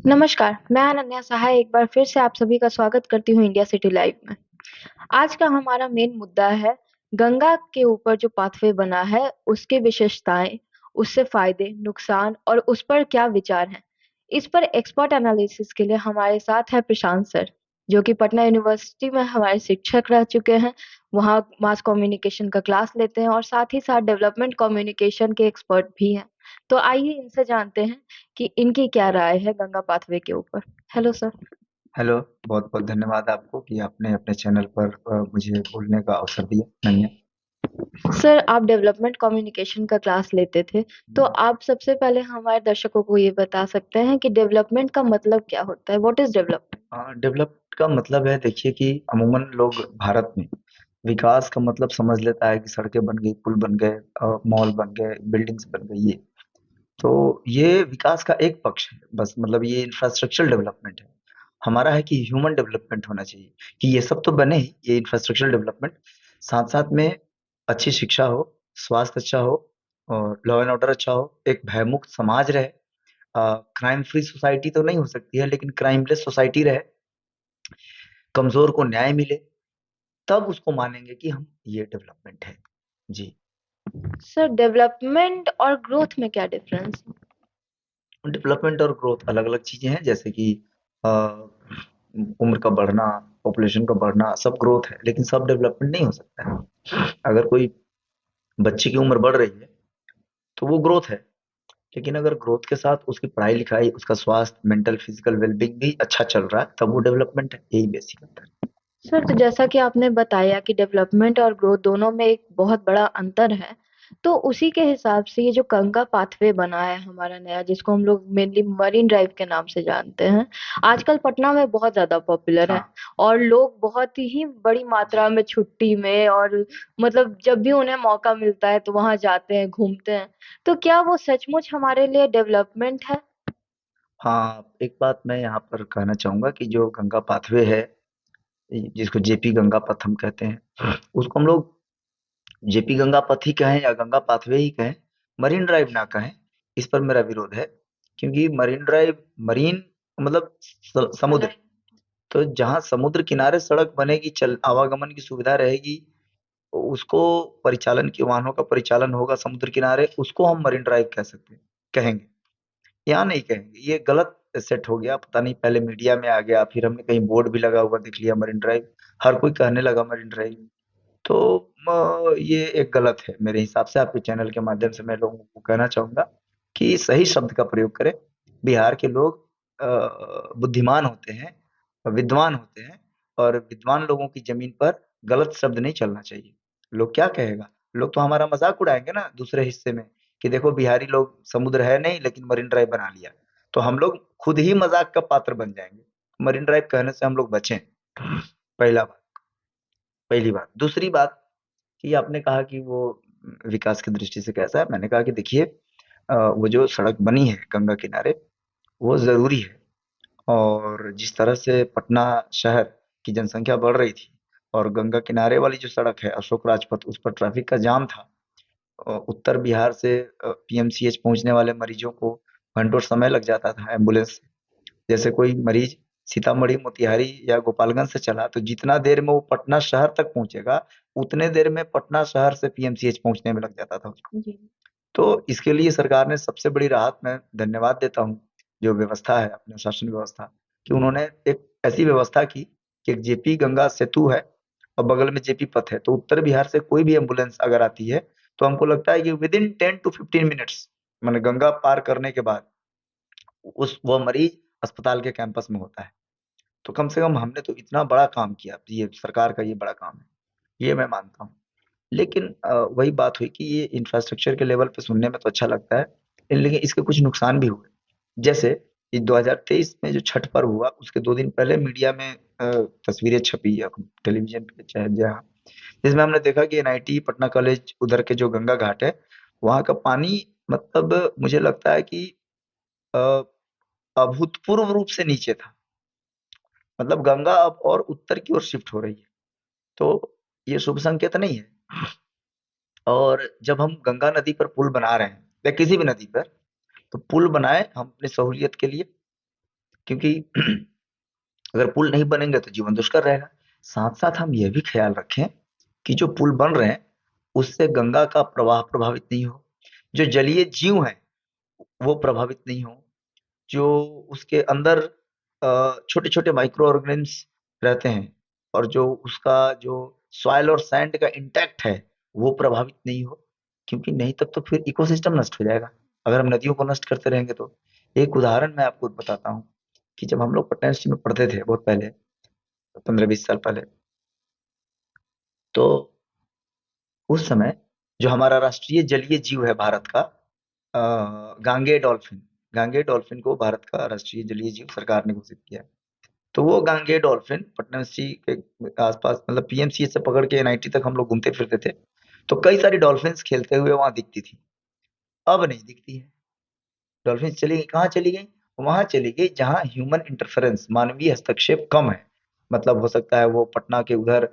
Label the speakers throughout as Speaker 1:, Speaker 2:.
Speaker 1: नमस्कार, मैं अनन्या सहाय एक बार फिर से आप सभी का स्वागत करती हूँ इंडिया सिटी लाइव में। आज का हमारा मेन मुद्दा है गंगा के ऊपर जो पाथवे बना है, उसकी विशेषताएं, उससे फायदे, नुकसान और उस पर क्या विचार हैं। इस पर एक्सपर्ट एनालिसिस के लिए हमारे साथ है प्रशांत सर, जो कि पटना यूनिवर्सिटी में हमारे शिक्षक रह चुके हैं। वहाँ मास कम्युनिकेशन का क्लास लेते हैं और साथ ही साथ डेवलपमेंट कम्युनिकेशन के एक्सपर्ट भी हैं। तो आइए इनसे जानते हैं कि इनकी क्या राय है गंगा पाथवे के ऊपर। Hello sir.
Speaker 2: हेलो। बहुत-बहुत धन्यवाद आपको कि आपने अपने चैनल पर मुझे बोलने का अवसर दिया। धन्य
Speaker 1: सर, आप डेवलपमेंट कम्युनिकेशन का क्लास लेते थे, तो आप सबसे पहले हमारे दर्शकों को ये बता सकते हैं कि डेवलपमेंट का मतलब क्या होता है? What is development?
Speaker 2: डेवलप का मतलब है, देखिए कि अमूमन लोग भारत में विकास का मतलब समझ लेता है कि सड़कें बन गई, पुल बन गए, मॉल बन गए, बिल्डिंग्स बन गई ये। तो ये विकास का एक पक्ष है, बस मतलब ये इंफ्रास्ट्रक्चरल डेवलपमेंट है। हमारा है कि ह्यूमन डेवलपमेंट होना चाहिए, कि ये सब तो बने ही, ये इंफ्रास्ट्रक्चरल डेवलपमेंट, साथ-साथ में अच्छी शिक्षा हो, स्वास्थ्य अच्छा हो और लॉ एंड ऑर्डर अच्छा हो, एक भयमुक्त समाज रहे। क्राइम फ्री सोसाइटी तो नहीं हो सकती है, लेकिन क्राइमलेस सोसाइटी रहे, कमज़ोर को न्याय मिले, तब उसको मानेंगे कि हम ये डेवलपमेंट है। जी।
Speaker 1: सर, डेवलपमेंट और ग्रोथ में क्या डिफरेंस है?
Speaker 2: डेवलपमेंट और ग्रोथ अलग-अलग चीज़ें हैं, जैसे कि अ, उम्र का बढ़ना, पॉपुलेशन का बढ़ना, सब ग्रोथ है, लेकिन सब डेवलपमेंट नहीं हो सकता है। अगर कोई बच्चे की उम्र बढ़ रही है, तो वो ग्रोथ है, लेकिन अगर ग्रोथ के साथ उसकी पढ़ाई-लिखाई, उसका स्वास्थ्य, मेंटल, फिजिकल वेल-बीइंग भी अच्छा चल रहा है, तब वो डेवलपमेंट है। यही बेसिक अंतर है।
Speaker 1: सर, तो जैसा कि आपने बताया कि डेवलपमेंट और ग्रोथ दोनों में एक बहुत बड़ा अंतर है, तो उसी के हिसाब से ये जो गंगा पाथवे बना है हमारा नया, जिसको हम लोग मेनली मरीन ड्राइव के नाम से जानते हैं, आजकल पटना में बहुत ज़्यादा पॉपुलर है
Speaker 2: हाँ,
Speaker 1: और लोग बहुत ही बड़ी मात्रा
Speaker 2: जी।
Speaker 1: में छुट्टी में और मतलब जब भी उन्हें मौका मिलता है तो वहाँ जाते हैं, घूमते हैं। तो क्या वो सचमुच हमारे लिए डेवलपमेंट है?
Speaker 2: हाँ, एक बात मैं यहाँ पर कहना चाहूँगा कि जो गंगा पाथवे है, जिसको जेपी गंगा पथ हम कहते हैं, उसको हम लोग जेपी गंगा पथ ही कहें या गंगा पाथवे ही कहें, मरीन ड्राइव ना कहें, इस पर मेरा विरोध है। क्योंकि मरीन ड्राइव, मरीन मतलब समुद्र, तो जहां समुद्र किनारे सड़क बनेगी, चल आवागमन की सुविधा रहेगी, उसको परिचालन की वाहनों का परिचालन होगा समुद्र किनारे, उसको हम मरीन ड्राइव कह सकते हैं, कहेंगे। यहाँ नहीं कहेंगे, ये गलत सेट हो गया, पता नहीं पहले मीडिया में आ गया, फिर हमने कहीं बोर्ड भी लगा हुआ देख लिया मरीन ड्राइव, हर कोई कहने लगा मरीन ड्राइव। तो ये एक गलत है मेरे हिसाब से। आपके चैनल के माध्यम से मैं लोगों को कहना चाहूंगा कि सही शब्द का प्रयोग करें। बिहार के लोग बुद्धिमान होते हैं, विद्वान होते हैं, और विद्वान लोगों की जमीन पर गलत शब्द नहीं चलना चाहिए। लोग क्या कहेगा, लोग तो हमारा मजाक उड़ाएंगे ना दूसरे हिस्से में, कि देखो बिहारी लोग, समुद्र है नहीं लेकिन मरीन ड्राइव बना लिया, तो हम लोग खुद ही मजाक का पात्र बन जाएंगे। मरीन ड्राइव कहने से हम लोग बचें। पहला बात, पहली बात। दूसरी बात, कि आपने कहा कि वो विकास की दृष्टि से कैसा है, मैंने कहा कि देखिए, वो जो सड़क बनी है गंगा किनारे, वो जरूरी है। और जिस तरह से पटना शहर की जनसंख्या बढ़ रही थी, और गंगा किनारे वाली जो सड़क है अशोक राजपथ, उस पर ट्रैफिक का जाम था। उत्तर बिहार से पीएमसीएच पहुंचने वाले मरीजों को घंटों समय लग जाता था एम्बुलेंस से। जैसे कोई मरीज सीतामढ़ी, मोतिहारी या गोपालगंज से चला, तो जितना देर में वो पटना शहर तक पहुंचेगा, उतने देर में पटना शहर से पीएमसीएच पहुंचने में लग जाता था उसको।
Speaker 1: जी।
Speaker 2: तो इसके लिए सरकार ने सबसे बड़ी राहत, मैं धन्यवाद देता हूँ, जो व्यवस्था है अपने शासन व्यवस्था, कि उन्होंने एक ऐसी व्यवस्था की कि एक जेपी गंगा सेतु है और बगल में जेपी पथ है, तो उत्तर बिहार से कोई भी एम्बुलेंस अगर आती है, तो हमको लगता है कि विद इन 10 to 15 मिनट्स, मैंने गंगा पार करने के बाद उस वो मरीज अस्पताल के कैंपस में होता है। तो कम से कम हमने तो इतना बड़ा काम किया, ये सरकार का ये बड़ा काम है, ये मैं मानता हूँ। लेकिन वही बात हुई कि ये इंफ्रास्ट्रक्चर के लेवल पे सुनने में तो अच्छा लगता है, लेकिन इसके कुछ नुकसान भी हुए। जैसे ये 2023 में जो छठ पर्व हुआ, उसके 2 दिन पहले मीडिया में तस्वीरें छपी, या टेलीविजन पे चाहे जहाँ, जिसमें हमने देखा कि एनआईटी पटना कॉलेज उधर के जो गंगा घाट है, वहां का पानी, मतलब मुझे लगता है कि अ, अभूतपूर्व रूप से नीचे था। मतलब गंगा अब और उत्तर की ओर शिफ्ट हो रही है, तो ये शुभ संकेत नहीं है। और जब हम गंगा नदी पर पुल बना रहे हैं या किसी भी नदी पर, तो पुल बनाए हम अपनी सहूलियत के लिए, क्योंकि अगर पुल नहीं बनेंगे तो जीवन दुष्कर रहेगा। साथ साथ हम यह भी ख्याल रखें कि जो पुल बन रहे हैं उससे गंगा का प्रवाह प्रभावित नहीं हो, जो जलीय जीव हैं वो प्रभावित नहीं हो, जो उसके अंदर छोटे छोटे माइक्रो ऑर्गेनिम्स रहते हैं, और जो उसका जो सॉइल और सैंड का इंटैक्ट है वो प्रभावित नहीं हो। क्योंकि नहीं तब तो फिर इकोसिस्टम नष्ट हो जाएगा अगर हम नदियों को नष्ट करते रहेंगे तो। एक उदाहरण मैं आपको बताता हूँ कि जब हम लोग पटना यूनिवर्सिटी में पढ़ते थे बहुत पहले, 15-20 साल पहले, तो उस समय जो हमारा राष्ट्रीय जलीय जीव है भारत का, गांगे डॉल्फिन, गांगे डॉल्फिन को भारत का राष्ट्रीय जलीय जीव सरकार ने घोषित किया है। तो वो गांगे डॉल्फिन पटना यूनिवर्सिटी के आसपास, मतलब पीएमसीएच से पकड़ के एनआईटी तक हम लोग घूमते फिरते थे, तो कई सारी डॉल्फिन्स खेलते हुए वहां दिखती थी। अब नहीं दिखती है। डॉल्फिन चली गई, कहाँ चली गई? वहां चली गई जहां ह्यूमन इंटरफेरेंस, मानवीय हस्तक्षेप कम है। मतलब हो सकता है वो पटना के उधर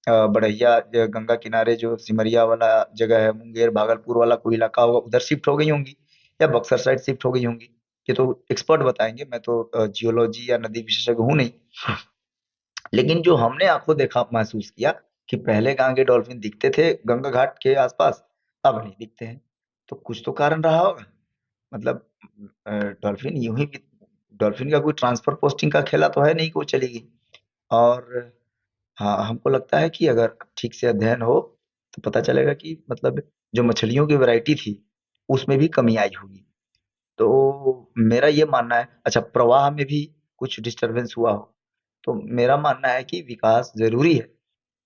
Speaker 2: बड़हिया गंगा किनारे जो सिमरिया वाला जगह है, मुंगेर भागलपुर वाला कोई इलाका होगा, उधर शिफ्ट हो गई होंगी, या बक्सर साइड शिफ्ट हो गई होंगी। ये तो एक्सपर्ट बताएंगे, मैं तो जियोलॉजी या नदी विशेषज्ञ हूं नहीं। लेकिन जो हमने आंखों देखा महसूस किया कि पहले कहाँ के डॉल्फिन दिखते थे गंगा घाट के आसपास, अब नहीं दिखते हैं। तो कुछ तो कारण रहा होगा। मतलब डॉल्फिन यूं ही, डॉल्फिन का कोई ट्रांसफर पोस्टिंग का खेला तो है नहीं कि वो चली गई। और हाँ, हमको लगता है कि अगर ठीक से अध्ययन हो तो पता चलेगा कि मतलब जो मछलियों की वैरायटी थी उसमें भी कमी आई होगी। तो मेरा ये मानना है, अच्छा प्रवाह में भी कुछ डिस्टरबेंस हुआ हो, तो मेरा मानना है कि विकास जरूरी है,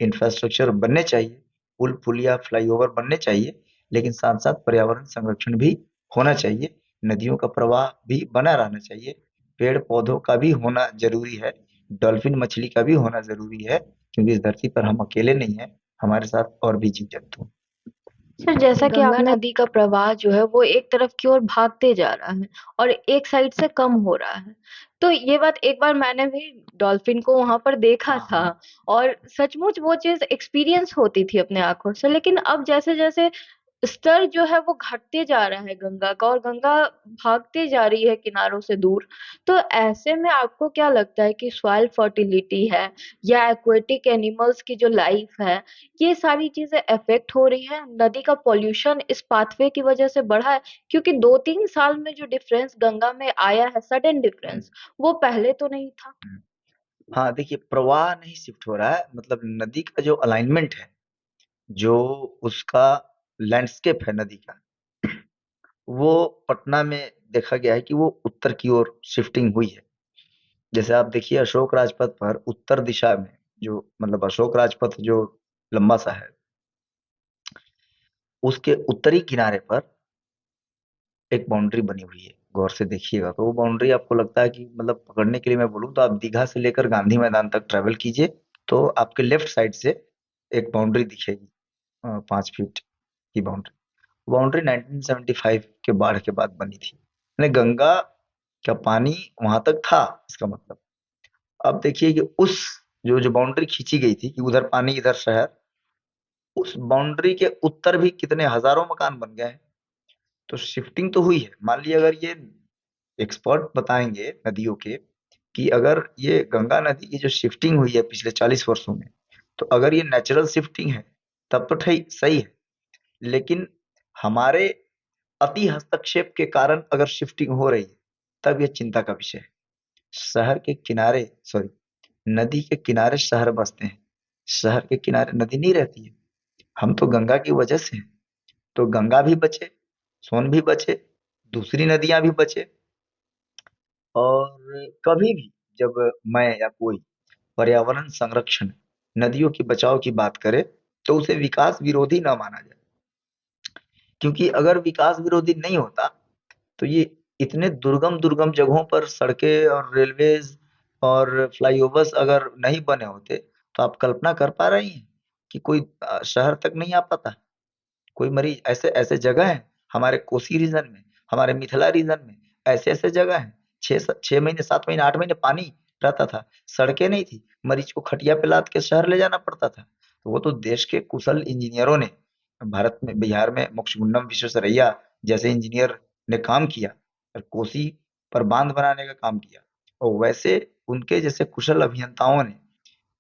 Speaker 2: इंफ्रास्ट्रक्चर बनने चाहिए, पुल पुलिया फ्लाईओवर बनने चाहिए, लेकिन साथ साथ पर्यावरण संरक्षण भी होना चाहिए, नदियों का प्रवाह भी बना रहना चाहिए, पेड़ पौधों का भी होना जरूरी है, डॉल्फिन मछली का भी होना जरूरी है, क्योंकि इस धरती पर हम अकेले नहीं हैं, हमारे साथ और भी जीव जंतु हैं।
Speaker 1: सर, जैसा कि
Speaker 2: गंगा
Speaker 1: आपने
Speaker 2: नदी।
Speaker 1: नदी का प्रवाह जो है वो एक तरफ की ओर भागते जा रहा है और एक साइड से कम हो रहा है। तो ये बात एक बार मैंने भी डॉल्फिन को वहां पर देखा
Speaker 2: हाँ
Speaker 1: था
Speaker 2: हाँ।
Speaker 1: और सचमुच वो चीज एक्सपीरियंस होती थी अपने आंखों से। लेकिन अब जैसे जैसे स्तर जो है वो घटते जा रहा है गंगा का और गंगा भागते जा रही है किनारों से दूर, तो ऐसे में आपको क्या लगता है कि सॉइल फर्टिलिटी है या एक्वेटिक एनिमल्स की जो लाइफ है, ये सारी चीजें अफेक्ट हो रही है? नदी का पॉल्यूशन इस पाथवे की वजह से बढ़ा है? क्योंकि 2-3 साल में जो डिफरेंस गंगा में आया है, सडन
Speaker 2: हम्म,
Speaker 1: डिफरेंस, वो पहले तो नहीं था।
Speaker 2: हम्म। हाँ देखिए, प्रवाह नहीं शिफ्ट हो रहा है, मतलब नदी का जो अलाइनमेंट है, जो उसका लैंडस्केप है नदी का, वो पटना में देखा गया है कि वो उत्तर की ओर शिफ्टिंग हुई है। जैसे आप देखिए अशोक राजपथ पर उत्तर दिशा में, जो मतलब अशोक राजपथ जो लंबा सा है, उसके उत्तरी किनारे पर एक बाउंड्री बनी हुई है। गौर से देखिएगा तो वो बाउंड्री आपको लगता है कि मतलब पकड़ने के लिए मैं बोलूँ तो आप दीघा से लेकर गांधी मैदान तक ट्रेवल कीजिए तो आपके लेफ्ट साइड से एक बाउंड्री दिखेगी, 5 फीट की बाउंड्री। बाउंड्री 1975 के बाढ़ के बाद बनी थी, यानी गंगा का पानी वहां तक था, इसका मतलब। अब देखिए कि उस जो जो बाउंड्री खींची गई थी कि उधर पानी इधर शहर, उस बाउंड्री के उत्तर भी कितने हजारों मकान बन गए हैं। तो शिफ्टिंग तो हुई है। मान लीजिए अगर ये एक्सपर्ट बताएंगे नदियों के कि अगर ये गंगा नदी की जो शिफ्टिंग हुई है पिछले 40 वर्षों में, तो अगर ये नेचुरल शिफ्टिंग है तब तो ठीक सही है। लेकिन हमारे अति हस्तक्षेप के कारण अगर शिफ्टिंग हो रही है तब ये चिंता का विषय है। शहर के किनारे, सॉरी, नदी के किनारे शहर बसते हैं, शहर के किनारे नदी नहीं रहती है। हम तो गंगा की वजह से हैं। तो गंगा भी बचे, सोन भी बचे, दूसरी नदियां भी बचे। और कभी भी जब मैं या कोई पर्यावरण संरक्षण, नदियों की बचाव की बात करे तो उसे विकास विरोधी ना माना जाए। क्योंकि अगर विकास विरोधी नहीं होता तो ये इतने दुर्गम दुर्गम जगहों पर सड़कें और रेलवेज और फ्लाईओवर्स अगर नहीं बने होते, तो आप कल्पना कर पा रही हैं कि कोई शहर तक नहीं आ पाता। कोई मरीज, ऐसे ऐसे जगह हैं हमारे कोसी रीजन में, हमारे मिथिला रीजन में, ऐसे ऐसे जगह हैं, 6 महीने 7 महीने 8 महीने पानी रहता था, सड़कें नहीं थी, मरीज को खटिया पे लाद के शहर ले जाना पड़ता था। तो वो तो देश के कुशल इंजीनियरों ने, भारत में बिहार में मोक्षगुंडम विश्वेश्वरैया जैसे इंजीनियर ने काम किया और कोसी पर बांध बनाने का काम किया। और वैसे उनके जैसे कुशल अभियंताओं ने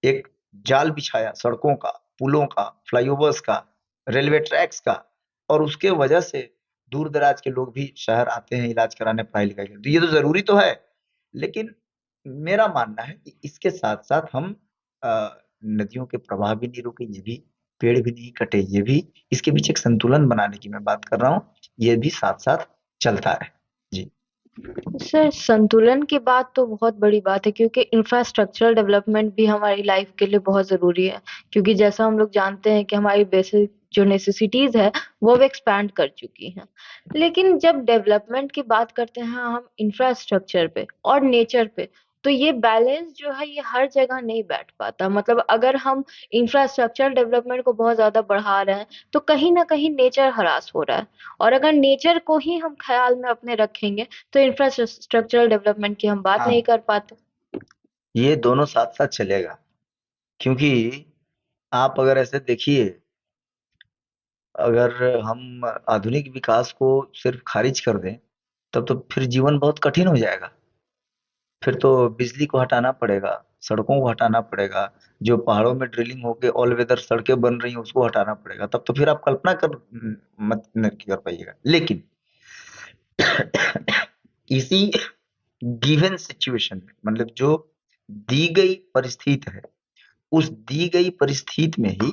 Speaker 2: एक जाल बिछाया सड़कों का, पुलों का, फ्लाईओवर्स का, रेलवे ट्रैक्स का, और उसके वजह से दूर दराज के लोग भी शहर आते हैं इलाज कराने, पढ़ाई लिखाई करने। तो ये तो जरूरी तो है, लेकिन मेरा मानना है कि इसके साथ साथ हम नदियों के प्रवाह भी नहीं रोके, ये भी पेड़ भी नहीं कटे, ये भी, इसके बीच एक संतुलन बनाने की मैं बात कर रहा हूँ, ये भी साथ साथ चलता रहे। जी।
Speaker 1: सर, संतुलन की बात तो बहुत बड़ी बात है, क्योंकि इंफ्रास्ट्रक्चरल डेवलपमेंट भी हमारी लाइफ के लिए बहुत ज़रूरी है। क्योंकि जैसा हम लोग जानते हैं कि हमारी बेसिक जो नेसेसिटीज़ है, वो अब एक्सपैंड कर चुकी हैं। लेकिन जब डेवलपमेंट की बात करते हैं हम इंफ्रास्ट्रक्चर पे और नेचर पे, तो ये बैलेंस जो है ये हर जगह नहीं बैठ पाता। मतलब अगर हम इंफ्रास्ट्रक्चर डेवलपमेंट को बहुत ज़्यादा बढ़ा रहे हैं, तो कहीं न कहीं नेचर हरास हो रहा है। और अगर नेचर को ही हम ख्याल में अपने रखेंगे, तो इंफ्रास्ट्रक्चरल डेवलपमेंट की हम बात नहीं
Speaker 2: हाँ,
Speaker 1: कर पाते।
Speaker 2: ये दोनों साथ साथ चलेगा, क्योंकि आप अगर ऐसे देखिए, अगर हम आधुनिक विकास को सिर्फ खारिज कर दें, तब तो फिर जीवन बहुत कठिन हो जाएगा। फिर तो बिजली को हटाना पड़ेगा, सड़कों को हटाना पड़ेगा, जो पहाड़ों में ड्रिलिंग होके ऑल वेदर सड़कें बन रही हैं उसको हटाना पड़ेगा, तब तो फिर आप कल्पना कर मत नहीं कर पाइएगा। लेकिन इसी गिवन सिचुएशन में, मतलब जो दी गई परिस्थिति है, उस दी गई परिस्थिति में ही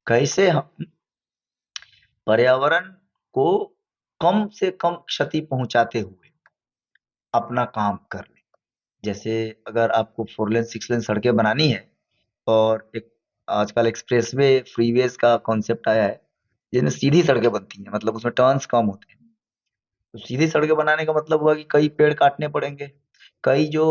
Speaker 2: कैसे हम पर्यावरण को कम से कम क्षति पहुंचाते हुए अपना काम कर लें। जैसे अगर आपको 4 लेन 6 लेन सड़कें बनानी है, और एक आजकल एक्सप्रेसवे फ्रीवेज का कॉन्सेप्ट आया है, जिनमें सीधी सड़कें बनती हैं, मतलब उसमें टर्न्स कम होते हैं। तो सीधी सड़कें बनाने का मतलब हुआ कि कई पेड़ काटने पड़ेंगे, कई जो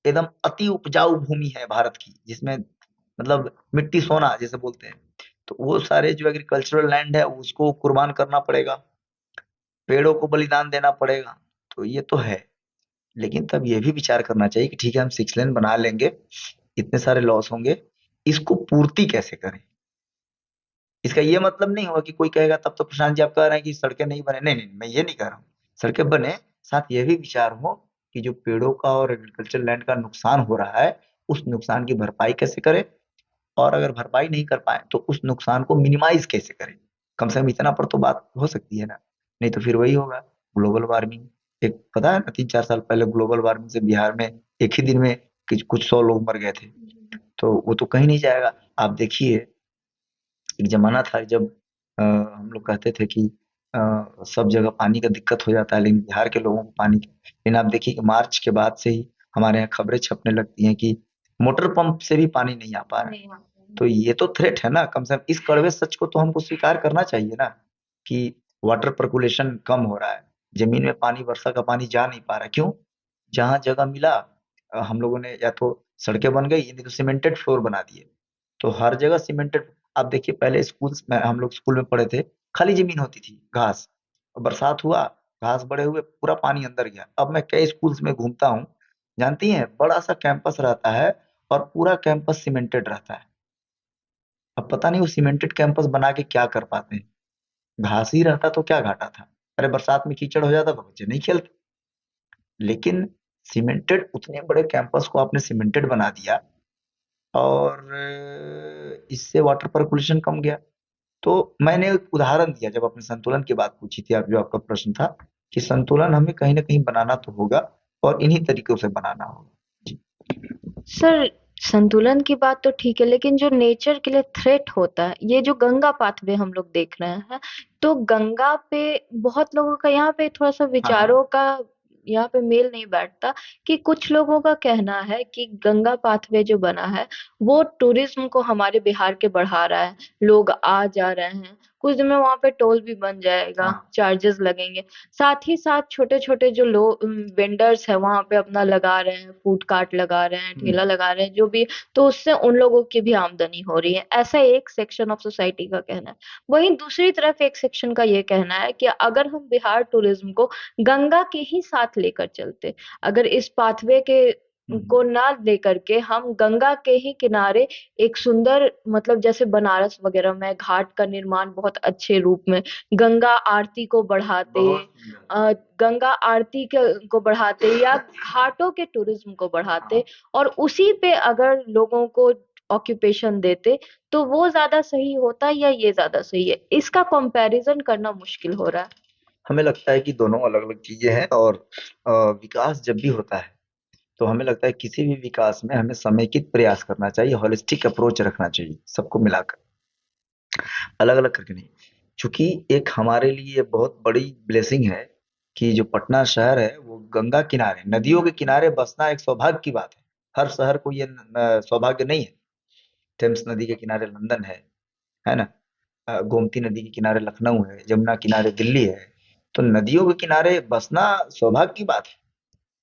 Speaker 2: एकदम अति उपजाऊ भूमि है भारत की, जिसमें मतलब मिट्टी सोना जैसे बोलते हैं, तो वो सारे जो एग्रीकल्चरल लैंड है उसको कुर्बान करना पड़ेगा, पेड़ों को बलिदान देना पड़ेगा। तो ये तो है, लेकिन तब ये भी विचार करना चाहिए कि ठीक है, हम 6 लेन बना लेंगे, इतने सारे लॉस होंगे, इसको पूर्ति कैसे करें। इसका ये मतलब नहीं होगा कि कोई कहेगा तब तो प्रशांत जी आप कह रहे हैं कि सड़कें नहीं बने, नहीं नहीं, मैं ये नहीं कह रहा हूँ। सड़कें बने, साथ ये भी विचार हो कि जो पेड़ों का और एग्रीकल्चर लैंड का नुकसान हो रहा है, उस नुकसान की भरपाई कैसे करें, और अगर भरपाई नहीं कर पाए तो उस नुकसान को मिनिमाइज कैसे करें। कम से कम इतना पर तो बात हो सकती है ना, नहीं तो फिर वही होगा, ग्लोबल वार्मिंग। एक पता है ना, 3 4 साल पहले ग्लोबल वार्मिंग से बिहार में एक ही दिन में कुछ 100 लोग मर गए थे। तो वो तो कहीं नहीं जाएगा। आप देखिए, एक जमाना था जब हम लोग कहते थे कि सब जगह पानी का दिक्कत हो जाता है, लेकिन बिहार के लोगों को पानी की, लेकिन आप देखिए कि मार्च के बाद से ही हमारे यहाँ खबरें छपने लगती हैं कि मोटर पंप से भी पानी नहीं आ पा रहा है।
Speaker 1: नहीं हाँ।
Speaker 2: तो ये तो थ्रेट है ना, कम से कम इस कड़वे सच को तो हमको स्वीकार करना चाहिए ना, कि वाटर पर्कुलेशन कम हो रहा है, जमीन में पानी, वर्षा का पानी जा नहीं पा रहा है। क्यों? जहां जगह मिला, हम लोगों ने या तो सड़कें बन गई, नहीं तो सीमेंटेड फ्लोर बना दिए। तो हर जगह सीमेंटेड। आप देखिए, पहले स्कूल्स में, हम लोग स्कूल में पढ़े थे, खाली जमीन होती थी, घास, और बरसात हुआ, घास बड़े हुए, पूरा पानी अंदर गया। अब मैं कई स्कूल्स में घूमता हूँ, जानती हैं, बड़ा सा कैंपस रहता है और पूरा कैंपस सीमेंटेड रहता है। अब पता नहीं वो सीमेंटेड कैंपस बना के क्या कर पाते हैं। घास ही रहता तो क्या घाटा था। अरे बरसात में कीचड़ हो जाता तो बच्चे नहीं खेलते। लेकिन सीमेंटेड, उतने बड़े कैंपस को आपने सीमेंटेड बना दिया, और इससे वाटर पर्कुलेशन कम गया। तो मैंने एक उदाहरण दिया जब आपने संतुलन की बात पूछी थी, आप जो आपका प्रश्न था, कि संतुलन हमें कहीं ना कहीं बनाना तो होगा, और इन्हीं तरीकों से बनाना होगा। जी।
Speaker 1: सर, संतुलन की बात तो ठीक है, लेकिन जो नेचर के लिए थ्रेट होता है, ये जो गंगा पाथवे हम लोग देख रहे हैं, तो गंगा पे बहुत लोगों का यहाँ पे थोड़ा सा
Speaker 2: हाँ
Speaker 1: विचारों
Speaker 2: हाँ।
Speaker 1: का यहाँ पे मेल नहीं बैठता। कि कुछ लोगों का कहना है कि गंगा पाथवे जो बना है, वो टूरिज्म को हमारे बिहार के बढ़ा रहा है। लोग आ जा रहे हैं, कुछ दिन में वहां पे टोल भी बन जाएगा,
Speaker 2: हाँ।
Speaker 1: चार्जेस लगेंगे। साथ ही साथ छोटे छोटे जो लोग वेंडर्स है वहां पे अपना लगा रहे हैं, फूड कार्ट लगा रहे हैं,
Speaker 2: हम्म।
Speaker 1: ठेला लगा रहे हैं, जो भी। तो उससे उन लोगों की भी आमदनी हो रही है, ऐसा एक सेक्शन ऑफ सोसाइटी का कहना है। वहीं दूसरी तरफ एक सेक्शन का ये कहना है कि अगर हम बिहार टूरिज्म को गंगा के ही साथ लेकर चलते, अगर इस पाथवे के
Speaker 2: हम्म।
Speaker 1: को ना लेकर के हम गंगा के ही किनारे एक सुंदर, मतलब जैसे बनारस वगैरह में घाट का निर्माण बहुत अच्छे रूप में, गंगा आरती को बढ़ाते,
Speaker 2: बहुत सुंदर।
Speaker 1: गंगा आरती को बढ़ाते या घाटों के टूरिज्म को बढ़ाते,
Speaker 2: हाँ,
Speaker 1: और उसी पे अगर लोगों को ऑक्यूपेशन देते, तो वो ज्यादा सही होता या ये ज्यादा सही है? इसका कंपैरिजन करना मुश्किल हो रहा है।
Speaker 2: हमें लगता है कि दोनों अलग अलग चीजें हैं, और विकास जब भी होता है तो हमें लगता है किसी भी विकास में हमें समेकित प्रयास करना चाहिए, हॉलिस्टिक अप्रोच रखना चाहिए, सबको मिलाकर, अलग अलग करके नहीं। चूंकि एक हमारे लिए बहुत बड़ी ब्लेसिंग है कि जो पटना शहर है वो गंगा किनारे, नदियों के किनारे बसना एक सौभाग्य की बात है। हर शहर को ये सौभाग्य नहीं है। थेम्स नदी के किनारे लंदन है ना? गोमती नदी के किनारे लखनऊ है, जमुना किनारे दिल्ली है। तो नदियों के किनारे बसना सौभाग्य की बात है।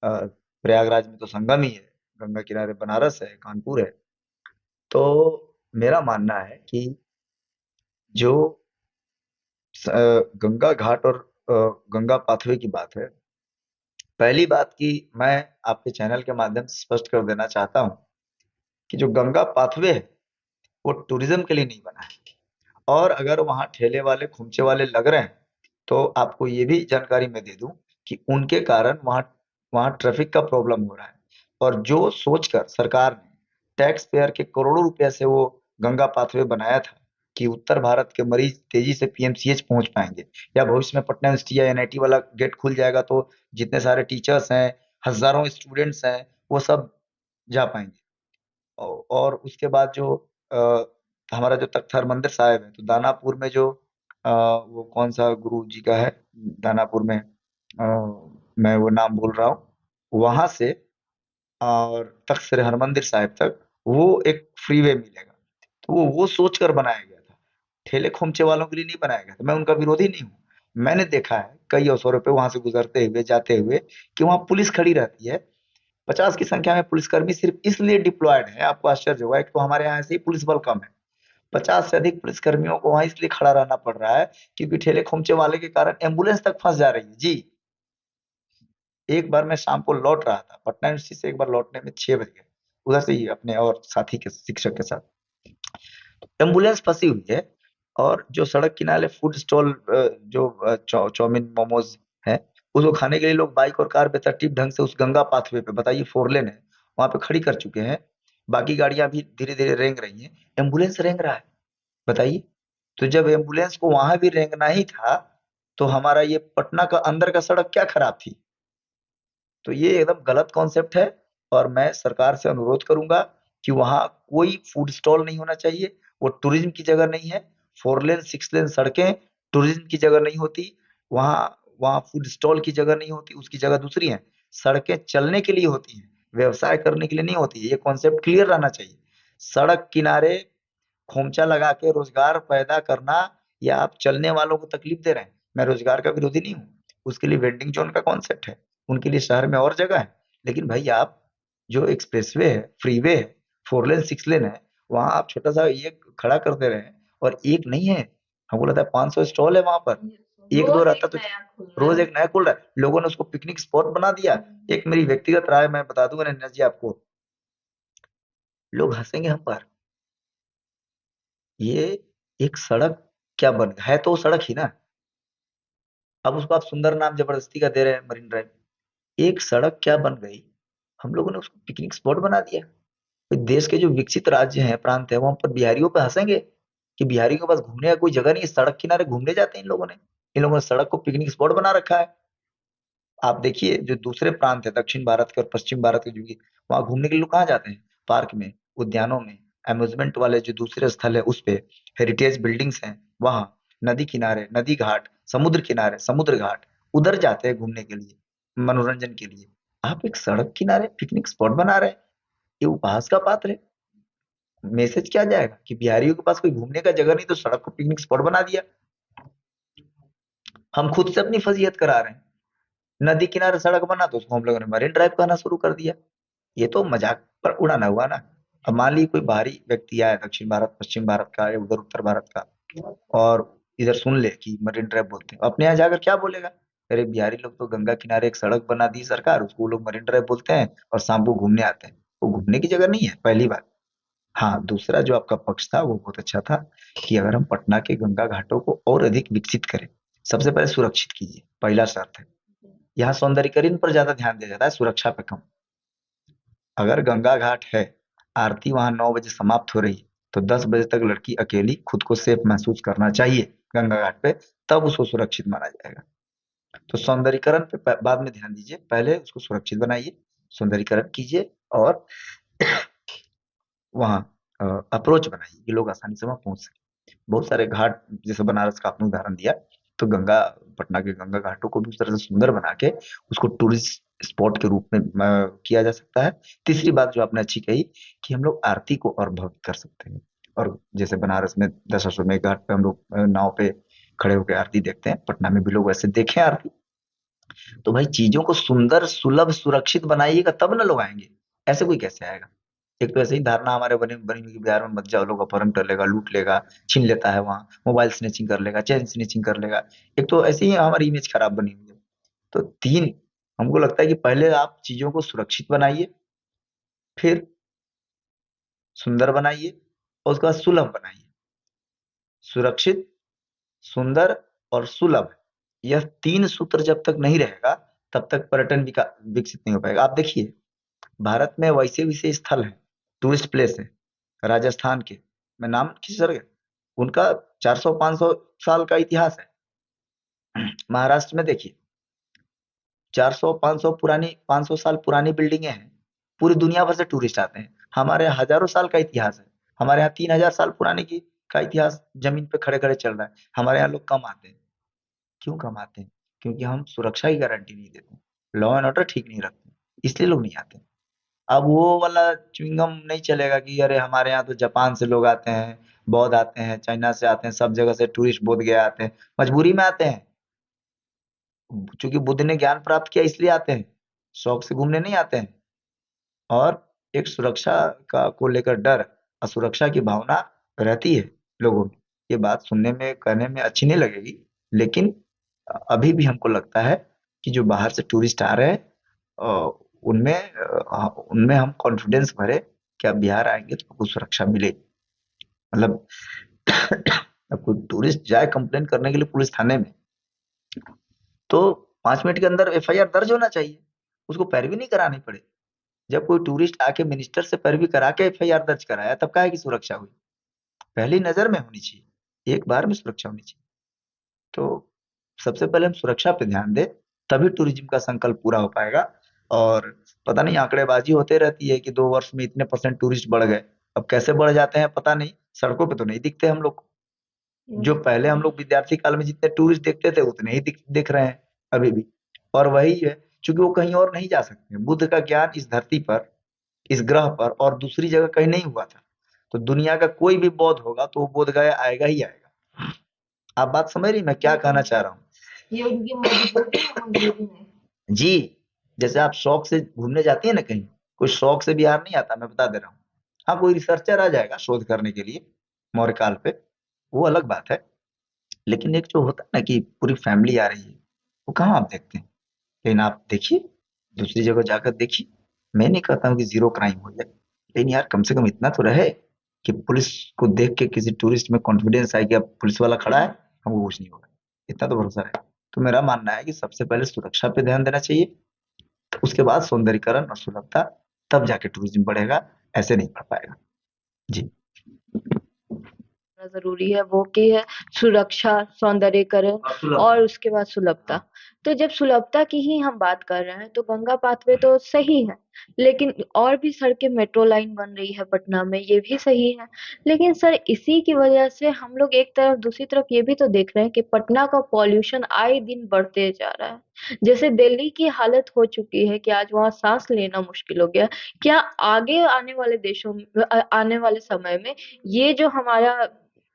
Speaker 2: अ, प्रयागराज में तो संगम ही है, गंगा किनारे बनारस है, कानपुर है। तो मेरा मानना है कि जो गंगा घाट और गंगा पाथवे की बात है, पहली बात की मैं आपके चैनल के माध्यम से स्पष्ट कर देना चाहता हूँ कि जो गंगा पाथवे है वो टूरिज्म के लिए नहीं बना है। और अगर वहाँ ठेले वाले खुमचे वाले लग रहे हैं तो आपको ये भी जानकारी मैं दे दूं कि उनके कारण वहाँ वहाँ ट्रैफिक का प्रॉब्लम हो रहा है। और जो सोचकर सरकार ने टैक्स पेयर के करोड़ों रुपए से वो गंगा पाथवे बनाया था कि उत्तर भारत के मरीज तेजी से पीएमसीएच पहुंच पाएंगे, या भविष्य में पटना यूनिवर्सिटी या एनआईटी वाला गेट खुल जाएगा तो जितने सारे टीचर्स हैं, हजारों स्टूडेंट्स हैं, वो सब जा पाएंगे। और उसके बाद जो अ, हमारा जो तख्त हरमंदिर साहिब है, तो दानापुर में जो वो कौन सा गुरु जी का है, दानापुर में, मैं वो नाम भूल रहा हूँ, वहां से और तख्त श्री हरमंदिर साहिब तक वो एक फ्रीवे मिलेगा। तो वो सोच कर बनाया गया था, ठेले खोमचे वालों के लिए नहीं बनाया गया था। मैं उनका विरोधी नहीं हूँ। मैंने देखा है कई अवसरों पे वहां से गुजरते हुए जाते हुए कि वहां पुलिस खड़ी रहती है। 50 की संख्या में पुलिसकर्मी सिर्फ इसलिए डिप्लॉयड है, आपको आश्चर्य होगा, एक तो हमारे यहाँ ऐसे ही पुलिस बल कम है। 50 से अधिक पुलिसकर्मियों को वहां इसलिए खड़ा रहना पड़ रहा है क्योंकि ठेले खोमचे वाले के कारण एम्बुलेंस तक फंस जा रही है जी। एक बार मैं शाम को लौट रहा था पटना यूनिवर्सिटी से, एक बार लौटने में 6 बज गए, उधर से ही अपने और साथी के शिक्षक के साथ। एम्बुलेंस फंसी हुई है, और जो सड़क किनारे फूड स्टॉल, जो चाउमीन मोमोज है, उसको खाने के लिए लोग बाइक और कार बेतरतीब ढंग से उस गंगा पाथवे पे, बताइए फोर लेन है, वहां पे खड़ी कर चुके हैं। बाकी गाड़ियां भी धीरे धीरे रेंग रही हैं, एम्बुलेंस रेंग रहा है, बताइए। तो जब एम्बुलेंस को वहां भी रेंगना ही था, तो हमारा ये पटना का अंदर का सड़क क्या खराब थी? तो ये एकदम गलत कॉन्सेप्ट है। और मैं सरकार से अनुरोध करूंगा कि वहां कोई फूड स्टॉल नहीं होना चाहिए, वो टूरिज्म की जगह नहीं है। 4 लेन 6 लेन सड़कें टूरिज्म की जगह नहीं होती। वहां वहां फूड स्टॉल की जगह नहीं होती, उसकी जगह दूसरी है। सड़कें चलने के लिए होती हैं, व्यवसाय करने के लिए नहीं होती है। ये कॉन्सेप्ट क्लियर रहना चाहिए। सड़क किनारे खोमचा लगा के रोजगार पैदा करना, या आप चलने वालों को तकलीफ दे रहे हैं। मैं रोजगार का विरोधी नहीं हूँ, उसके लिए वेंडिंग जोन का कॉन्सेप्ट है, उनके लिए शहर में और जगह है। लेकिन भाई आप जो एक्सप्रेसवे है, फ्रीवे है, 4 लेन 6 लेन है, वहां आप छोटा सा ये खड़ा कर दे रहे हैं। और एक नहीं है, हमको लगता है 500 स्टॉल है वहां पर। एक दो
Speaker 1: रोज
Speaker 2: रहता
Speaker 1: एक
Speaker 2: तो
Speaker 1: नया खुल रहा
Speaker 2: रोज
Speaker 1: है।
Speaker 2: एक नया खुल रहा है, लोगों ने उसको पिकनिक स्पॉट बना दिया। एक मेरी व्यक्तिगत राय मैं बता दूंगा नन्या जी आपको, लोग हंसेंगे हम पर। ये एक सड़क क्या बन है, तो वो सड़क ही ना। अब उसको आप सुंदर नाम जबरदस्ती का दे रहे हैं, मरीन ड्राइव। एक सड़क क्या बन गई, हम लोगों ने उसको पिकनिक स्पॉट बना दिया। तो देश के जो विकसित राज्य हैं, प्रांत है, वहां पर बिहारियों पे हंसेंगे कि बिहारियों के पास घूमने का कोई जगह नहीं है, सड़क किनारे घूमने जाते हैं इन लोगों ने। इन लोगों ने सड़क को पिकनिक स्पॉट बना रखा है। आप देखिए जो दूसरे प्रांत है, दक्षिण भारत के और पश्चिम भारत के, जो कि वहां घूमने के लिए लोग कहाँ जाते हैं? पार्क में, उद्यानों में, अम्यूजमेंट वाले जो दूसरे स्थल है उस पे, हेरिटेज बिल्डिंग्स हैं वहां, नदी किनारे, नदी घाट, समुद्र किनारे, समुद्र घाट, उधर जाते हैं घूमने के लिए, मनोरंजन के लिए। आप एक सड़क किनारे पिकनिक स्पॉट बना रहे हैं, ये उपहास का पात्र है। मैसेज क्या जाएगा कि बिहारियों के पास कोई घूमने का जगह नहीं तो सड़क को पिकनिक स्पॉट बना दिया। हम खुद से अपनी फजीहत करा रहे हैं। नदी किनारे सड़क बना तो उसको हम लोगों ने मरीन ड्राइव कहना शुरू कर दिया। ये तो मजाक पर उड़ाना हुआ ना। अब मान लीजिए कोई बाहरी व्यक्ति आया, दक्षिण भारत, पश्चिम भारत का, या उधर उत्तर भारत का, और इधर सुन ले कि मरीन ड्राइव बोलते हैं, अपने यहाँ जाकर क्या बोलेगा? अरे बिहारी लोग तो गंगा किनारे एक सड़क बना दी सरकार, उसको वो लोग मरीन ड्राइव बोलते हैं, और शाम को घूमने आते हैं। वो घूमने की जगह नहीं है, पहली बात। हाँ, दूसरा जो आपका पक्ष था वो बहुत अच्छा था, कि अगर हम पटना के गंगा घाटों को और अधिक विकसित करें, सबसे पहले सुरक्षित कीजिए, पहला शर्त है। यहाँ सौंदर्यीकरण पर ज्यादा ध्यान दिया जाता है, सुरक्षा पे कम। अगर गंगा घाट है, आरती वहां 9 बजे समाप्त हो रही है, तो 10 बजे तक लड़की अकेली खुद को सेफ महसूस करना चाहिए गंगा घाट पे, तब उसको सुरक्षित माना जाएगा। तो सौंदर्यीकरण पे बाद में ध्यान दीजिए, पहले उसको सुरक्षित बनाइए, सौंदर्यीकरण कीजिए, और वहाँ अप्रोच बनाइए कि लोग आसानी से वहां पहुंच सके। बहुत सारे घाट, जैसे बनारस का आपने उदाहरण दिया, तो गंगा, पटना के गंगा घाटों को भी उस तरह से सुंदर बना के उसको टूरिस्ट स्पॉट के रूप में किया जा सकता है। तीसरी बात जो आपने अच्छी कही, कि हम लोग आरती को और भव्य कर सकते हैं। और जैसे बनारस में दशाश्वमेध घाट पे हम लोग नाव पे खड़े होकर आरती देखते हैं, पटना में भी लोग वैसे देखें आरती। तो भाई चीजों को सुंदर, सुलभ, सुरक्षित बनाइएगा तब ना लोग आएंगे। ऐसे कोई कैसे आएगा? एक तो ऐसे ही धारणा हमारे बनी बनी हुई कि बिहार में मत जाओ, लोग अपहरण कर लेगा, लूट लेगा, छीन लेता है, वहां मोबाइल स्नैचिंग कर लेगा, चेन स्नैचिंग कर लेगा। एक तो ऐसे ही हमारी इमेज खराब बनी हुई है। तो तीन, हमको लगता है कि पहले आप चीजों को सुरक्षित बनाइए, फिर सुंदर बनाइए, और उसके बाद सुलभ बनाइए। सुरक्षित, सुंदर और सुलभ, यह तीन सूत्र जब तक नहीं रहेगा, तब तक पर्यटन विकसित नहीं हो पाएगा। आप देखिए, भारत में वैसे वैसे स्थल हैं, टूरिस्ट प्लेस है, राजस्थान के, मैं नाम किस सर, उनका 400-500 साल का इतिहास है। महाराष्ट्र में देखिए, 400-500 पुरानी, 500 साल पुरानी बिल्डिंगें हैं, पूरी दुनिया भर से टूरिस्ट आते हैं। हमारे यहाँ हजारों साल का इतिहास है, हमारे यहाँ 3,000 साल पुराने की का इतिहास जमीन पे खड़े खड़े चल रहा है। हमारे यहाँ लोग कम आते हैं। क्यों कम आते हैं? क्योंकि हम सुरक्षा की गारंटी नहीं देते, लॉ एंड ऑर्डर ठीक नहीं रखते, इसलिए लोग नहीं आते। अब वो वाला च्युइंगम नहीं चलेगा कि अरे हमारे यहाँ तो जापान से लोग आते हैं, बौद्ध आते हैं, चाइना से आते हैं, सब जगह से टूरिस्ट बोध गया आते हैं, मजबूरी में आते हैं। क्योंकि बुद्ध ने ज्ञान प्राप्त किया इसलिए आते हैं, शौक से घूमने नहीं आते हैं। और एक सुरक्षा का को लेकर डर, असुरक्षा की भावना रहती है लोगों में। ये बात सुनने में, कहने में अच्छी नहीं लगेगी, लेकिन अभी भी हमको लगता है कि जो बाहर से टूरिस्ट आ रहे हैं, उनमें हम कॉन्फिडेंस भरे कि आप बिहार आएंगे तो आपको सुरक्षा मिलेगी। मतलब अब कोई टूरिस्ट जाए कंप्लेन करने के लिए पुलिस थाने में, तो 5 मिनट के अंदर एफआईआर दर्ज होना चाहिए, उसको पैरवी नहीं करानी पड़े। जब कोई टूरिस्ट आके मिनिस्टर से पैरवी करा के एफआईआर दर्ज कराया, तब काहे की सुरक्षा हुई? पहली नजर में होनी चाहिए, एक बार में सुरक्षा होनी चाहिए। तो सबसे पहले हम सुरक्षा पे ध्यान दें, तभी टूरिज्म का संकल्प पूरा हो पाएगा। और पता नहीं, आंकड़ेबाजी होते रहती है कि 2 वर्ष में इतने परसेंट टूरिस्ट बढ़ गए। अब कैसे बढ़ जाते हैं पता नहीं, सड़कों पे तो नहीं दिखते हम लोग को। जो पहले हम लोग विद्यार्थी काल में जितने टूरिस्ट देखते थे, उतने ही दिख रहे हैं अभी भी। और वही है, क्योंकि वो कहीं और नहीं जा सकते। बुद्ध का ज्ञान इस धरती पर, इस ग्रह पर और दूसरी जगह कहीं नहीं हुआ था। तो दुनिया का कोई भी बौद्ध होगा तो वो बोध गया आएगा ही आएगा। आप बात समझ रही मैं क्या कहना चाह रहा हूँ? ये उनकी मजबूरी है, मजबूरी नहीं। जी, जैसे आप शौक से घूमने जाती है ना कहीं, कोई शौक से बिहार नहीं आता, मैं बता दे रहा हूँ। हाँ, कोई रिसर्चर आ जाएगा शोध करने के लिए मौर्य काल पे, वो अलग बात है। लेकिन एक जो होता है ना कि पूरी फैमिली आ रही है, वो कहाँ आप देखते हैं? लेकिन आप देखिए, दूसरी जगह जाकर देखिए। मैं नहीं कहता हूँ कि जीरो क्राइम हो जाए, लेकिन यार कम से कम इतना तो रहे कि पुलिस को देख के किसी टूरिस्ट में कॉन्फिडेंस आए कि अब पुलिस वाला खड़ा है, हमको कुछ नहीं होगा। इतना तो भरोसा है। तो मेरा मानना है कि सबसे पहले सुरक्षा पे ध्यान देना चाहिए, उसके बाद सौंदर्यीकरण और सुलभता, तब जाके टूरिज्म बढ़ेगा, ऐसे नहीं बढ़ पाएगा। जी।
Speaker 1: ज़रूरी है वो कि है सुरक्षा, सौंदर्यीकरण और उसके बाद सुलभता। तो जब सुलभता की ही हम बात कर रहे हैं तो गंगा पाथवे तो सही है, लेकिन और भी सड़कें, मेट्रो लाइन बन रही है पटना में, ये भी सही है। लेकिन सर इसी की वजह से हम लोग एक तरफ, दूसरी तरफ ये भी तो देख रहे हैं कि पटना का पॉल्यूशन आए दिन बढ़ते जा रहा है। जैसे दिल्ली की हालत हो चुकी है कि आज वहां सांस लेना मुश्किल हो गया। क्या आगे आने वाले देशों में, आने वाले समय में ये जो हमारा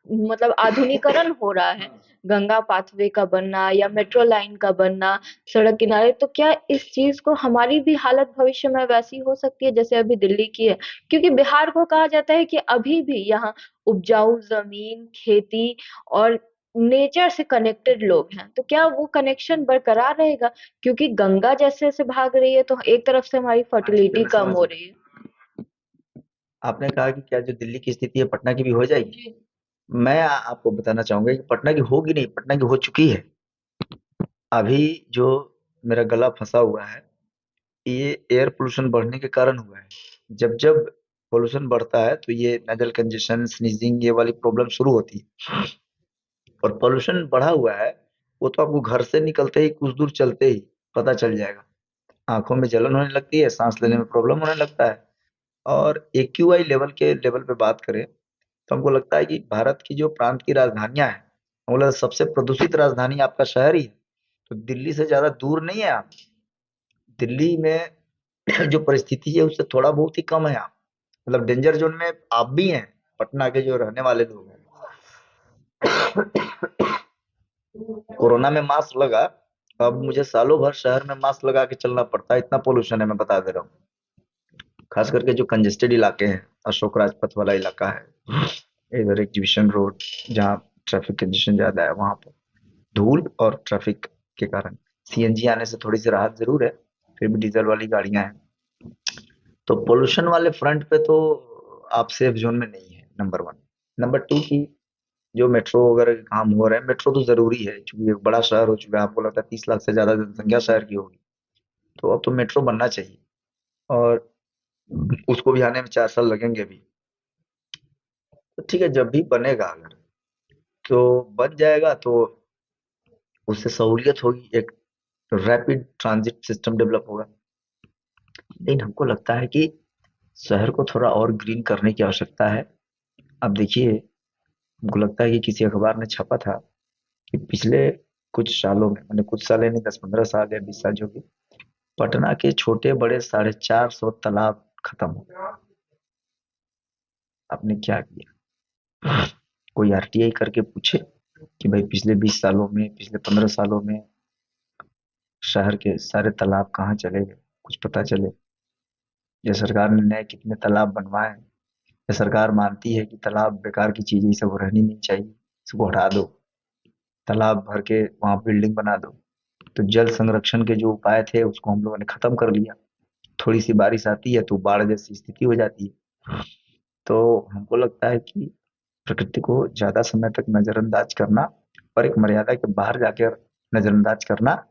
Speaker 1: मतलब आधुनिकरण हो रहा है, गंगा पाथवे का बनना या मेट्रो लाइन का बनना सड़क किनारे, तो क्या इस चीज को हमारी भी हालत भविष्य में वैसी हो सकती है जैसे अभी दिल्ली की है? क्योंकि बिहार को कहा जाता है कि अभी भी यहाँ उपजाऊ जमीन, खेती और नेचर से कनेक्टेड लोग हैं, तो क्या वो कनेक्शन बरकरार रहेगा? क्योंकि गंगा जैसे जैसे भाग रही है तो एक तरफ से हमारी
Speaker 2: हाँ ठीक है,
Speaker 1: फर्टिलिटी
Speaker 2: मैं
Speaker 1: कम
Speaker 2: समझ
Speaker 1: हो
Speaker 2: गया।
Speaker 1: रही है।
Speaker 2: आपने कहा कि क्या जो दिल्ली की स्थिति है पटना की भी हो जाएगी।
Speaker 1: जी।
Speaker 2: मैं आपको बताना चाहूंगा कि पटना की होगी नहीं, पटना की हो चुकी है। अभी जो मेरा गला फंसा हुआ है, ये एयर पोल्यूशन बढ़ने के कारण हुआ है। जब जब पोल्यूशन बढ़ता है तो ये नजल कंजेशन, स्नीजिंग, ये वाली प्रॉब्लम शुरू होती है। और पोल्यूशन बढ़ा हुआ है, वो तो आपको घर से निकलते ही कुछ दूर चलते ही पता चल जाएगा। आंखों में जलन होने लगती है, सांस लेने में प्रॉब्लम होने लगता है। और एक्यूआई लेवल के लेवल पे बात करें तो हमको लगता है कि भारत की जो प्रांत की राजधानियां हैं, हमको लगता है सबसे प्रदूषित राजधानी आपका शहर ही है। तो दिल्ली से ज्यादा दूर नहीं है आप। दिल्ली में जो परिस्थिति है उससे थोड़ा बहुत ही कम है आप। मतलब डेंजर जोन में आप भी हैं, पटना के जो रहने वाले लोग हैं। कोरोना में मास्क लगा, अब मुझे सालों भर शहर में मास्क लगा के चलना पड़ता है, इतना पोल्यूशन है, मैं बता दे रहा हूँ। खास करके जो कंजेस्टेड इलाके हैं, अशोक राजपथ वाला इलाका है, इधर एग्जीबिशन रोड, जहाँ ट्रैफिक कंजेशन ज्यादा है, वहां पर धूल और ट्रैफिक के कारण सीएनजी आने से थोड़ी सी राहत जरूर है, फिर भी डीजल वाली गाड़ियां हैं। तो पोल्यूशन वाले फ्रंट पे तो आप सेफ जोन में नहीं है, नंबर वन। नंबर टू की जो मेट्रो वगैरह के काम हो रहे हैं, मेट्रो तो जरूरी है क्योंकि एक बड़ा शहर हो चुका है, आपको लगता है 30 लाख से ज्यादा जनसंख्या शहर की होगी, तो अब तो मेट्रो बनना चाहिए। और उसको भी आने में 4 साल लगेंगे अभी। तो ठीक है, जब भी बनेगा अगर, तो बन जाएगा तो उससे सहूलियत होगी, एक रैपिड ट्रांजिट सिस्टम डेवलप होगा। लेकिन हमको लगता है कि शहर को थोड़ा और ग्रीन करने की आवश्यकता है। अब देखिए, हमको लगता है कि किसी अखबार ने छपा था कि पिछले कुछ सालों में, मैंने कुछ साल नहीं, 10-15 साल या 20 साल जो भी, पटना के छोटे बड़े 450 तालाब खत्म हो गए। आपने क्या किया? कोई आरटीआई करके पूछे कि भाई पिछले 20 सालों में, पिछले 15 सालों में शहर के सारे तालाब कहाँ चले गए? कुछ पता चले? या सरकार ने नए कितने तालाब बनवाए? या सरकार मानती है कि तालाब बेकार की चीज है, सब रहनी नहीं चाहिए, इसको हटा दो, तालाब भर के वहां बिल्डिंग बना दो? तो जल संरक्षण के जो उपाय थे उसको हम लोगों ने खत्म कर लिया। थोड़ी सी बारिश आती है तो बाढ़ जैसी स्थिति हो जाती है। तो हमको लगता है कि प्रकृति को ज्यादा समय तक नजरअंदाज करना और एक मर्यादा के बाहर जाकर नजरअंदाज करना,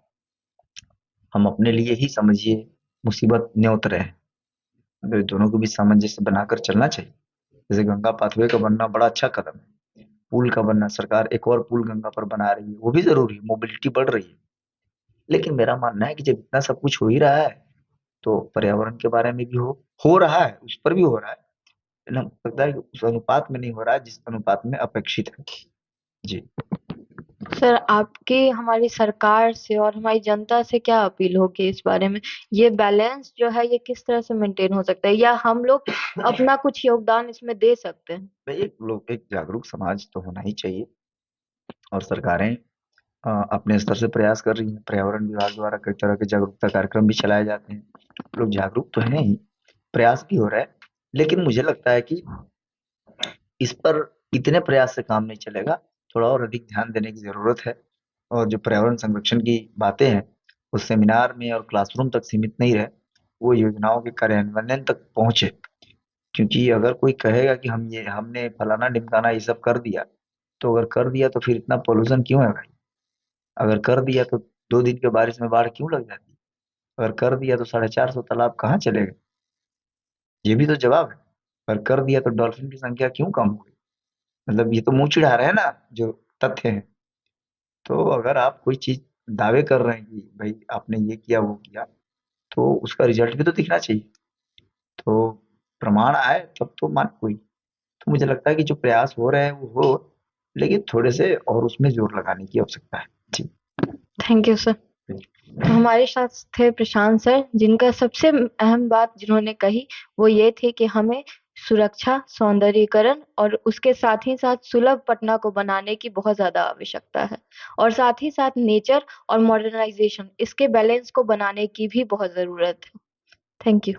Speaker 2: हम अपने लिए ही समझिए मुसीबत न्योत रहे हैं। तो दोनों को भी सामंजस्य बनाकर चलना चाहिए। जैसे गंगा पाथवे का बनना बड़ा अच्छा कदम है, पुल का बनना, सरकार एक और पुल गंगा पर बना रही है, वो भी जरूरी है, मोबिलिटी बढ़ रही है। लेकिन मेरा मानना है कि जब इतना सब कुछ हो ही रहा है तो पर्यावरण के बारे में भी हो रहा है, उस पर भी हो रहा है। लेकिन हमको लगता है कि उस अनुपात में नहीं हो रहा है जिस अनुपात में अपेक्षित है। जी।
Speaker 1: सर, आपकी हमारी सरकार से और हमारी जनता से क्या अपील होगी इस बारे में? ये बैलेंस जो है ये किस तरह से मेंटेन हो सकता है, या हम लोग अपना कुछ योगदान इसमें दे सकते हैं?
Speaker 2: भाई एक लोग, एक जागरूक समाज तो होना ही चाहिए। और सरकारें अपने स्तर से प्रयास कर रही हैं, पर्यावरण विभाग द्वारा कई तरह के जागरूकता कार्यक्रम भी चलाए जाते हैं। लोग जागरूक तो हैं ही, प्रयास भी हो रहा है। लेकिन मुझे लगता है कि इस पर इतने प्रयास से काम नहीं चलेगा, थोड़ा और अधिक ध्यान देने की जरूरत है। और जो पर्यावरण संरक्षण की बातें हैं, वो सेमिनार में और क्लासरूम तक सीमित नहीं रहे, वो योजनाओं के कार्यान्वयन तक पहुंचे। क्योंकि अगर कोई कहेगा कि हमने फलाना ढिमकाना ये सब कर दिया, तो अगर कर दिया तो फिर इतना पोल्यूशन क्यों है भाई? अगर कर दिया तो 2 दिन के बारिश में बाढ़ क्यों लग जाती? अगर कर दिया तो 450 तालाब कहाँ चले गए? ये भी तो जवाब है। अगर कर दिया तो डॉल्फिन की संख्या क्यों कम हो गई? मतलब ये तो मुंह चिढ़ा रहे हैं ना, जो तथ्य है। तो अगर आप कोई चीज दावे कर रहे हैं कि भाई आपने ये किया वो किया, तो उसका रिजल्ट भी तो दिखना चाहिए। तो प्रमाण आए तब तो मान कोई। तो मुझे लगता है कि जो प्रयास हो रहे हैं वो हो, लेकिन थोड़े से और उसमें जोर लगाने की आवश्यकता है। जी।
Speaker 1: Thank you sir. तो हमारे साथ थे प्रशांत सर, जिनका सबसे अहम बात जिन्होंने कही वो ये थी कि हमें सुरक्षा, सौंदर्यीकरण और उसके साथ ही साथ सुलभ पटना को बनाने की बहुत ज्यादा आवश्यकता है, और साथ ही साथ नेचर और मॉडर्नाइजेशन, इसके बैलेंस को बनाने की भी बहुत जरूरत है। Thank you.